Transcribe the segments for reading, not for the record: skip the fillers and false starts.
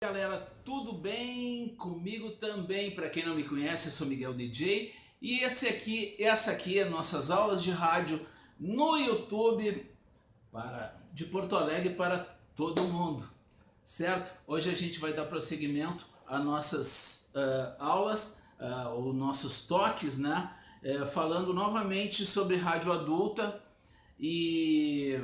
Galera, tudo bem? Comigo também, para quem não me conhece, eu sou Miguel DJ e essa aqui é nossas aulas de rádio no YouTube de Porto Alegre para todo mundo, certo? Hoje a gente vai dar prosseguimento às nossas aulas, os nossos toques, né? Falando novamente sobre rádio adulta e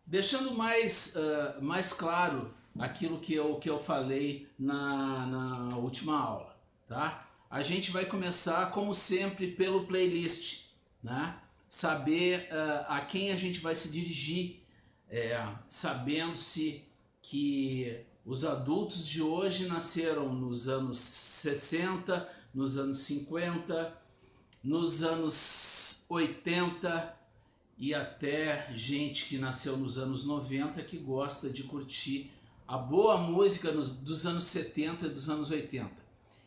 deixando mais claro aquilo que eu falei na última aula, tá? A gente vai começar, como sempre, pelo playlist, né? Saber a quem a gente vai se dirigir, sabendo-se que os adultos de hoje nasceram nos anos 60, nos anos 50, nos anos 80 e até gente que nasceu nos anos 90 que gosta de curtir a boa música dos anos 70 e dos anos 80.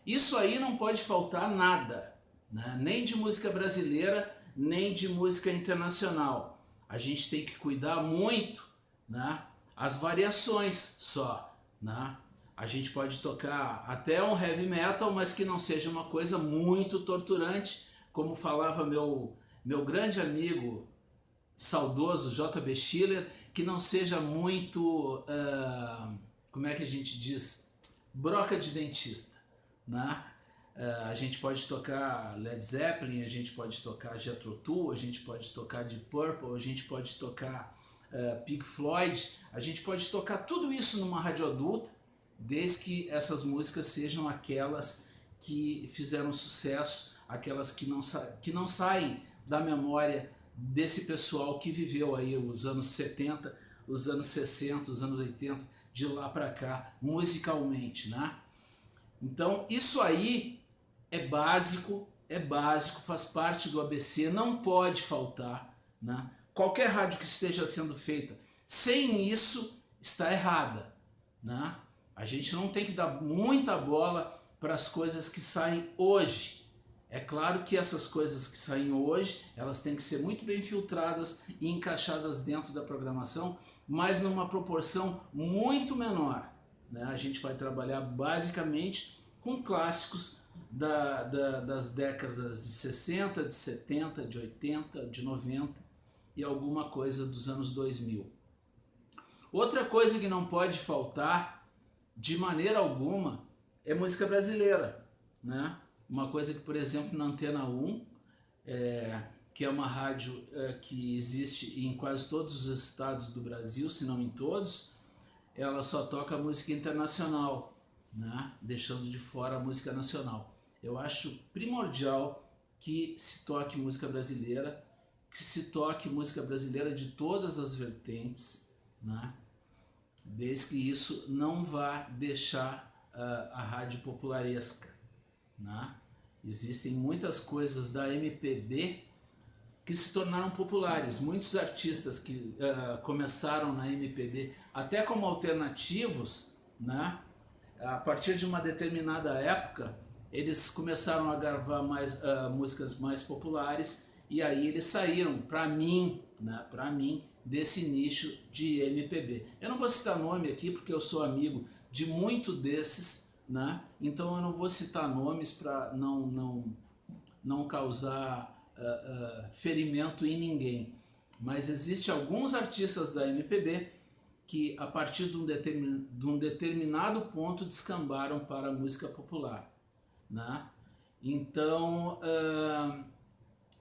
Isso aí não pode faltar nada, né? Nem de música brasileira, nem de música internacional. A gente tem que cuidar muito, né? As variações só, né? A gente pode tocar até um heavy metal, mas que não seja uma coisa muito torturante, como falava meu grande amigo saudoso JB Schiller, que não seja muito, como é que a gente diz, broca de dentista, né? A gente pode tocar Led Zeppelin, a gente pode tocar Jethro Tull, a gente pode tocar Deep Purple, a gente pode tocar Pink Floyd, a gente pode tocar tudo isso numa rádio adulta, desde que essas músicas sejam aquelas que fizeram sucesso, aquelas que não saem da memória desse pessoal que viveu aí os anos 70, os anos 60, os anos 80, de lá para cá, musicalmente, né? Então, isso aí é básico, faz parte do ABC, não pode faltar, né? Qualquer rádio que esteja sendo feita sem isso está errada, né? A gente não tem que dar muita bola para as coisas que saem hoje. É claro que essas coisas que saem hoje, elas têm que ser muito bem filtradas e encaixadas dentro da programação, mas numa proporção muito menor, né? A gente vai trabalhar basicamente com clássicos das décadas de 60, de 70, de 80, de 90 e alguma coisa dos anos 2000. Outra coisa que não pode faltar, de maneira alguma, é música brasileira, né? Uma coisa que, por exemplo, na Antena 1, que é uma rádio que existe em quase todos os estados do Brasil, se não em todos, ela só toca música internacional, né? Deixando de fora a música nacional. Eu acho primordial que se toque música brasileira, que se toque música brasileira de todas as vertentes, né? Desde que isso não vá deixar a rádio popularesca, né? Existem muitas coisas da MPB que se tornaram populares. Muitos artistas que começaram na MPB até como alternativos, né? A partir de uma determinada época, eles começaram a gravar músicas mais populares e aí eles saíram, para mim, né? Para mim, desse nicho de MPB. Eu não vou citar nome aqui porque eu sou amigo de muito desses, né? Então eu não vou citar nomes para não causar ferimento em ninguém. Mas existem alguns artistas da MPB que a partir de um determinado ponto descambaram para a música popular, né? Então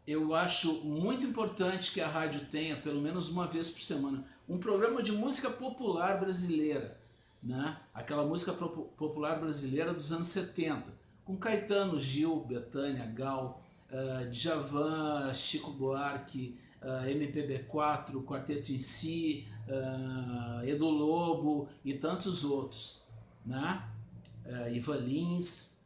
eu acho muito importante que a rádio tenha, pelo menos uma vez por semana, um programa de música popular brasileira, né? Aquela música popular brasileira dos anos 70, com Caetano, Gil, Bethânia, Gal, Djavan, Chico Buarque, MPB4, Quarteto em Si, Edu Lobo e tantos outros, né? Ivan Lins,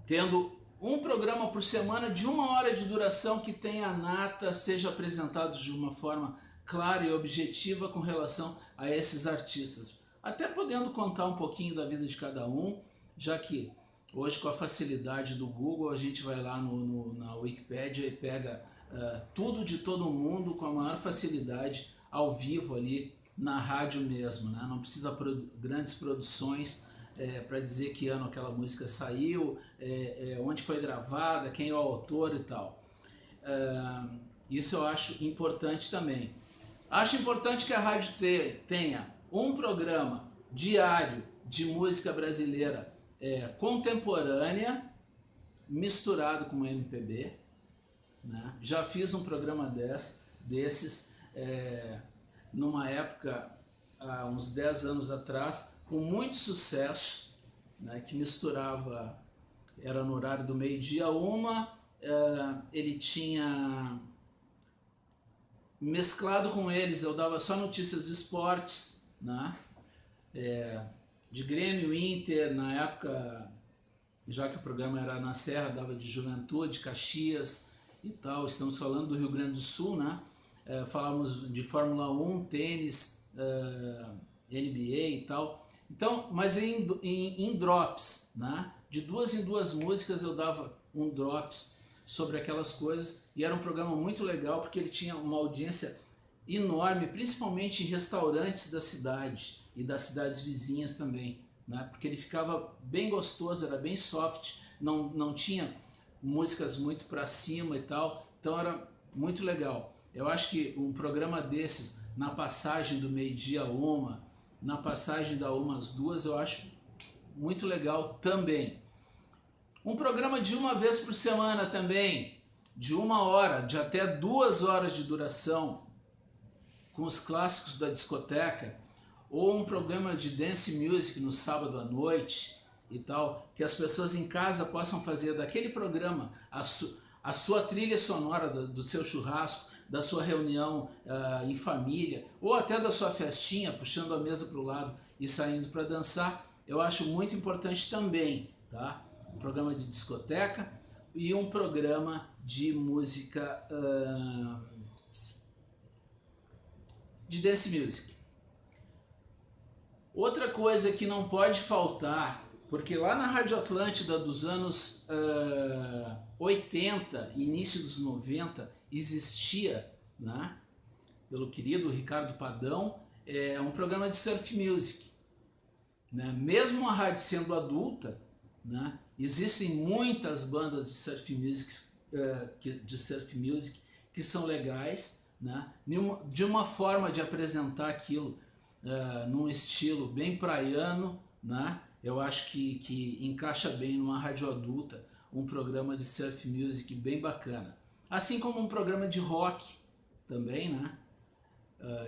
tendo um programa por semana de 1 hora de duração que tenha a nata, seja apresentado de uma forma clara e objetiva com relação a esses artistas. Até podendo contar um pouquinho da vida de cada um, já que hoje com a facilidade do Google a gente vai lá na Wikipédia e pega tudo de todo mundo com a maior facilidade ao vivo ali na rádio mesmo, né? Não precisa grandes produções para dizer que ano aquela música saiu, onde foi gravada, quem é o autor e tal. Isso eu acho importante também. Acho importante que a rádio tenha um programa diário de música brasileira contemporânea, misturado com MPB, né? Já fiz um programa desses numa época, há uns 10 anos atrás, com muito sucesso, né? Que misturava, era no horário do meio-dia a 1, ele tinha mesclado com eles, eu dava só notícias de esportes, né? De Grêmio, Inter, na época, já que o programa era na Serra, dava de Juventude, Caxias e tal. Estamos falando do Rio Grande do Sul, né? Falamos de Fórmula 1, tênis, NBA e tal. Então, mas em drops, né? De 2 em 2 músicas eu dava um drops sobre aquelas coisas, e era um programa muito legal porque ele tinha uma audiência enorme, principalmente em restaurantes da cidade e das cidades vizinhas também, né? Porque ele ficava bem gostoso, era bem soft, não tinha músicas muito para cima e tal, então era muito legal. Eu acho que um programa desses, na passagem do meio-dia a 1, na passagem da 1 às 2, eu acho muito legal também. Um programa de 1 vez por semana também, de 1 hora, de até 2 horas de duração, com os clássicos da discoteca, ou um programa de dance music no sábado à noite e tal, que as pessoas em casa possam fazer daquele programa a sua trilha sonora do seu churrasco, da sua reunião em família, ou até da sua festinha, puxando a mesa para o lado e saindo para dançar. Eu acho muito importante também, tá? Um programa de discoteca e um programa de música de dance music. Outra coisa que não pode faltar, porque lá na Rádio Atlântida dos anos 80, início dos 90, existia, né, pelo querido Ricardo Padão, um programa de surf music, né? Mesmo a rádio sendo adulta, né, existem muitas bandas de surf music que são legais, né, de uma forma de apresentar aquilo num estilo bem praiano, né? Eu acho que encaixa bem numa rádio adulta um programa de surf music bem bacana. Assim como um programa de rock também, né?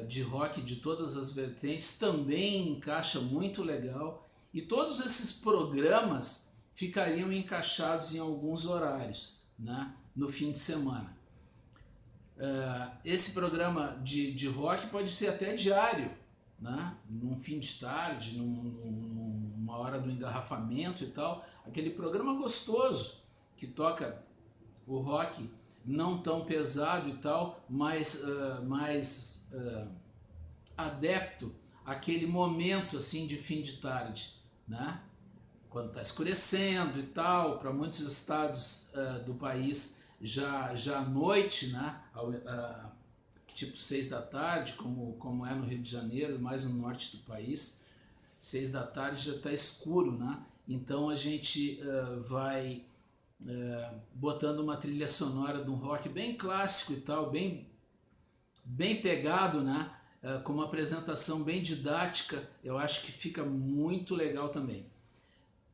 De rock de todas as vertentes também encaixa muito legal. E todos esses programas ficariam encaixados em alguns horários, né? No fim de semana. Esse programa de rock pode ser até diário, né? Num fim de tarde, numa hora do engarrafamento e tal, aquele programa gostoso que toca o rock não tão pesado e tal, mas mais adepto àquele momento assim de fim de tarde, né? Quando está escurecendo e tal, para muitos estados do país já à noite, né? Tipo 6 da tarde, como é no Rio de Janeiro, mais no norte do país, 6 da tarde já está escuro, né? Então a gente vai botando uma trilha sonora de um rock bem clássico e tal, bem pegado, né? Com uma apresentação bem didática, eu acho que fica muito legal também.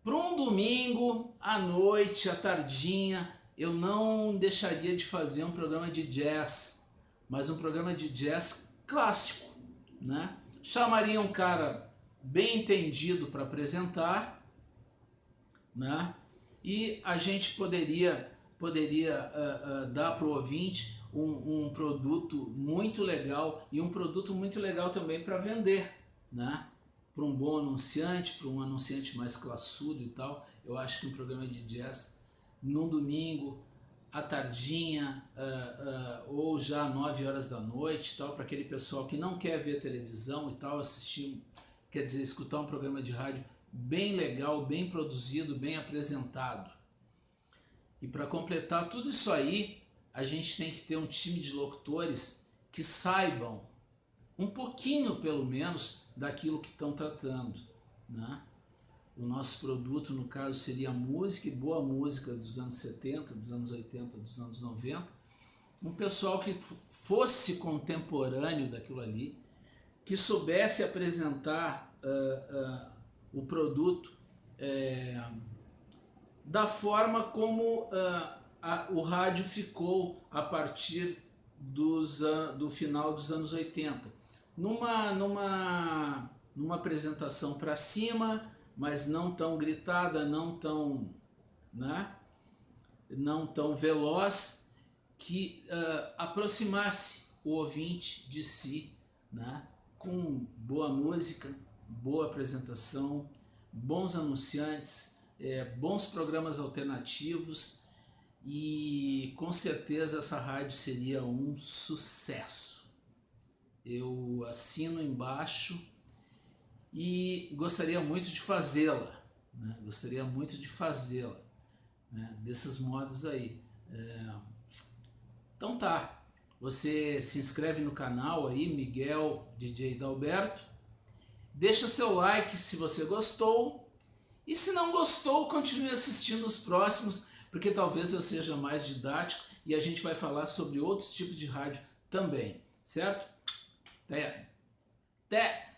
Para um domingo, à noite, à tardinha, eu não deixaria de fazer um programa de jazz, mas um programa de jazz clássico, né? Chamaria um cara bem entendido para apresentar, né? E a gente poderia dar para o ouvinte um produto muito legal, e um produto muito legal também para vender, né? Para um bom anunciante, para um anunciante mais classudo e tal. Eu acho que um programa de jazz num domingo, à tardinha, ou já 9 horas da noite, tal, para aquele pessoal que não quer ver televisão e tal, assistir, quer dizer, escutar um programa de rádio bem legal, bem produzido, bem apresentado. E para completar tudo isso aí, a gente tem que ter um time de locutores que saibam um pouquinho pelo menos daquilo que estão tratando, né? O nosso produto, no caso, seria música, e boa música dos anos 70, dos anos 80, dos anos 90. Um pessoal que fosse contemporâneo daquilo ali, que soubesse apresentar o produto da forma como o rádio ficou a partir do final dos anos 80. Numa apresentação para cima, mas não tão gritada, não tão, né, não tão veloz, que aproximasse o ouvinte de si, né, com boa música, boa apresentação, bons anunciantes, bons programas alternativos, e com certeza essa rádio seria um sucesso. Eu assino embaixo e gostaria muito de fazê-la, né? Gostaria muito de fazê-la, né? Desses modos aí. Então tá, você se inscreve no canal aí, Miguel DJ Dalberto, deixa seu like se você gostou, e se não gostou, continue assistindo os próximos, porque talvez eu seja mais didático e a gente vai falar sobre outros tipos de rádio também, certo? Até!